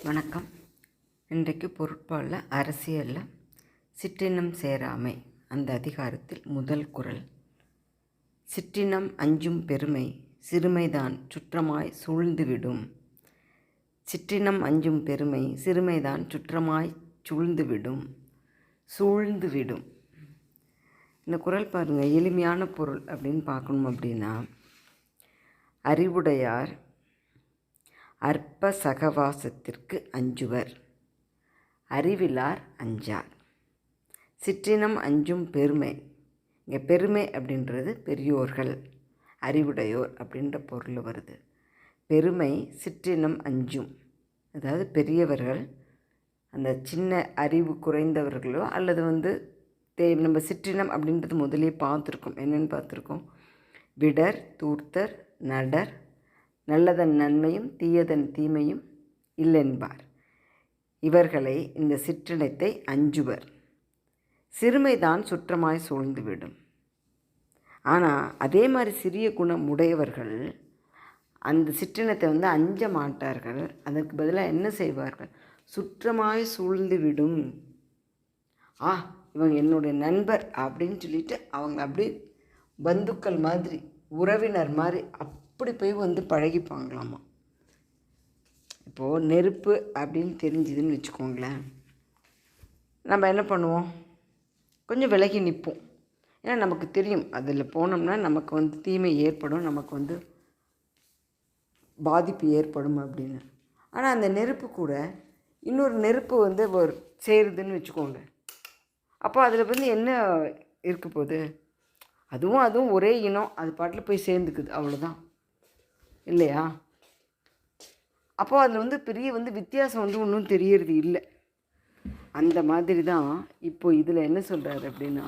வணக்கம். இன்றைக்கு பொருட்பாலில் அரசியலில் சிற்றினம் சேராமை அந்த அதிகாரத்தில் முதல் குறள். சிற்றினம் அஞ்சும் பெருமை சிறுமைதான் சுற்றமாய் சூழ்ந்துவிடும். சிற்றினம் அஞ்சும் பெருமை சிறுமைதான் சுற்றமாய் சூழ்ந்துவிடும். சூழ்ந்துவிடும். இந்த குறள் பாருங்கள், எளிமையான பொருள் அப்படின்னு பார்க்கணும் அப்படின்னா, அறிவுடையார் அற்ப சகவாசத்திற்கு அஞ்சுவர், அறிவிலார் அஞ்சார். சிற்றினம் அஞ்சும் பெருமை, இங்கே பெருமை அப்படின்றது பெரியோர்கள், அறிவுடையோர் அப்படின்ற பொருள் வருது. பெருமை சிற்றினம் அஞ்சும், அதாவது பெரியவர்கள் அந்த சின்ன அறிவு குறைந்தவர்களோ அல்லது நம்ம சிற்றினம் அப்படின்றது முதலே பார்த்துருக்கோம். என்னென்னு பார்த்துருக்கோம்? விடர், தூர்த்தர், நடர், நல்லதன் நன்மையும் தீயதன் தீமையும் இல்லென்பார். இவர்களை இந்த சிற்றினத்தை அஞ்சுவர். சிறுமைதான் சுற்றமாய் சூழ்ந்துவிடும். ஆனால் அதே மாதிரி சிறிய குணம் உடையவர்கள் அந்த சிற்றினத்தை அஞ்ச மாட்டார்கள். அதற்கு பதிலாக என்ன செய்வார்கள்? சுற்றமாய் சூழ்ந்துவிடும். இவங்க என்னுடைய நண்பர் அப்படின்னு சொல்லிட்டு அவங்க அப்படி பந்துக்கள் மாதிரி, உறவினர் மாதிரி அப்படி போய் பழகிப்பாங்களாமா. இப்போது நெருப்பு அப்படின்னு தெரிஞ்சுதுன்னு வச்சுக்கோங்களேன், நம்ம என்ன பண்ணுவோம்? கொஞ்சம் விலகி நிற்போம். ஏன்னா நமக்கு தெரியும் அதில் போனோம்னா நமக்கு தீமை ஏற்படும், நமக்கு பாதிப்பு ஏற்படும் அப்படின்னு. ஆனால் அந்த நெருப்பு கூட இன்னொரு நெருப்பு ஒரு சேருதுன்னு வச்சுக்கோங்க. அப்போ அதில் என்ன இருக்க போகுது? அதுவும் ஒரே இனம், அது பாட்டில் போய் சேர்ந்துக்குது, அவ்வளோதான் இல்லையா? அப்போது அதில் பெரிய வித்தியாசம் ஒன்றும் தெரியறது இல்லை. அந்த மாதிரி தான் இப்போது இதில் என்ன சொல்கிறாரு அப்படின்னா,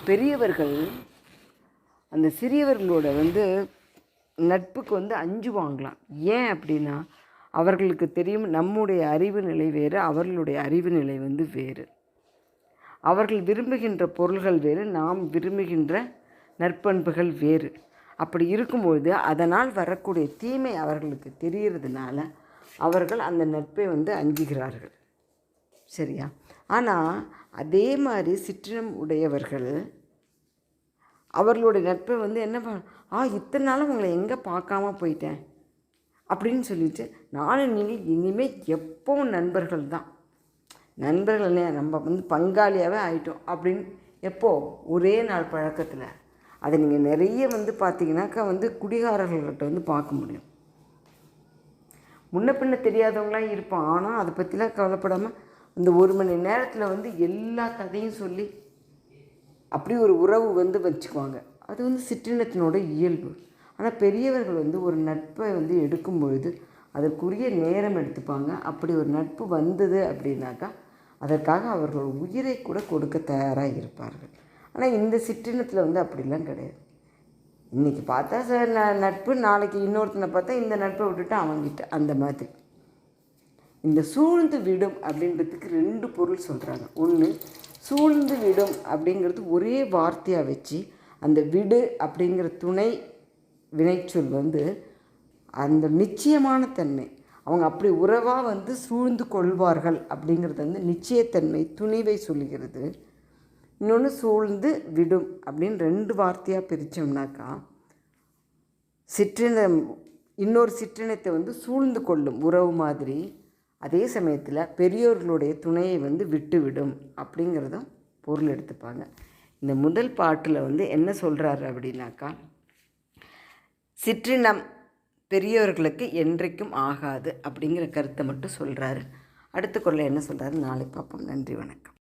பெரியவர்கள் அந்த சிறியவர்களோட நட்புக்கு அஞ்சுவாங்களாம். ஏன் அப்படின்னா, அவர்களுக்கு தெரியும் நம்முடைய அறிவு நிலை வேறு, அவர்களுடைய அறிவு நிலை வேறு. அவர்கள் விரும்புகின்ற பொருள்கள் வேறு, நாம் விரும்புகின்ற நற்பண்புகள் வேறு. அப்படி இருக்கும்பொழுது அதனால் வரக்கூடிய தீமை அவர்களுக்கு தெரிகிறதுனால அவர்கள் அந்த நட்பை அஞ்சுகிறார்கள். சரியா? ஆனால் அதே மாதிரி சிற்றினம் உடையவர்கள் அவர்களுடைய நட்பை என்ன இத்தனை நாளும் உங்களை எங்கே பார்க்காம போயிட்டேன் அப்படின்னு சொல்லிட்டு நானும் நீங்கள் இனிமேல் எப்போவும் நண்பர்கள் தான், நண்பர்கள் நம்ம பங்காளியாகவே ஆயிட்டோம் அப்படின்னு எப்போ? ஒரே நாள் பழக்கத்தில். அதை நீங்கள் நிறைய பார்த்தீங்கன்னாக்கா குடிகாரர்கள்கிட்ட பார்க்க முடியும். முன்ன பின்ன தெரியாதவங்களாம் இருப்பான், ஆனால் அதை பற்றிலாம் கவலைப்படாமல் இந்த ஒரு மணி நேரத்தில் எல்லா கதையும் சொல்லி அப்படி ஒரு உறவு வச்சுக்குவாங்க. அது சிற்றினத்தினோட இயல்பு. ஆனால் பெரியவர்கள் ஒரு நட்பை எடுக்கும் பொழுது அதற்குரிய நேரம் எடுத்துப்பாங்க. அப்படி ஒரு நட்பு வந்தது அப்படின்னாக்கா அதற்காக அவர்கள் உயிரை கூட கொடுக்க தயாராக இருப்பார்கள். ஆனால் இந்த சிற்றினத்தில் அப்படிலாம் கிடையாது. இன்றைக்கி பார்த்தா சார் நட்பு, நாளைக்கு இன்னொருத்தனை பார்த்தா இந்த நட்பை விட்டுட்டு அவங்கிட்ட, அந்த மாதிரி. இந்த சூழ்ந்து விடும் அப்படின்றதுக்கு 2 பொருள் சொல்கிறாங்க. ஒன்று, சூழ்ந்து விடும் அப்படிங்கிறது ஒரே வார்த்தையாக வச்சு அந்த விடு அப்படிங்கிற துணை வினைச்சொல் அந்த நிச்சயமான தன்மை, அவங்க அப்படி உறவாக சூழ்ந்து கொள்வார்கள் அப்படிங்கிறது நிச்சயத்தன்மை, துணிவை சொல்லுகிறது. இன்னொன்று சூழ்ந்து விடும் அப்படின்னு 2 வார்த்தையாக பிரித்தோம்னாக்கா சிற்றினம் இன்னொரு சிற்றினத்தை சூழ்ந்து கொள்ளும் உறவு மாதிரி, அதே சமயத்தில் பெரியோர்களுடைய துணையை விட்டுவிடும் அப்படிங்கிறதும் பொருள் எடுத்துப்பாங்க. இந்த முதல் பாட்டில் என்ன சொல்கிறாரு அப்படின்னாக்கா, சிற்றினம் பெரியோர்களுக்கு என்றைக்கும் ஆகாது அப்படிங்கிற கருத்தை மட்டும் சொல்கிறாரு. அடுத்த குறளை என்ன சொல்கிறாரு நாளைக்கு பார்ப்போம். நன்றி, வணக்கம்.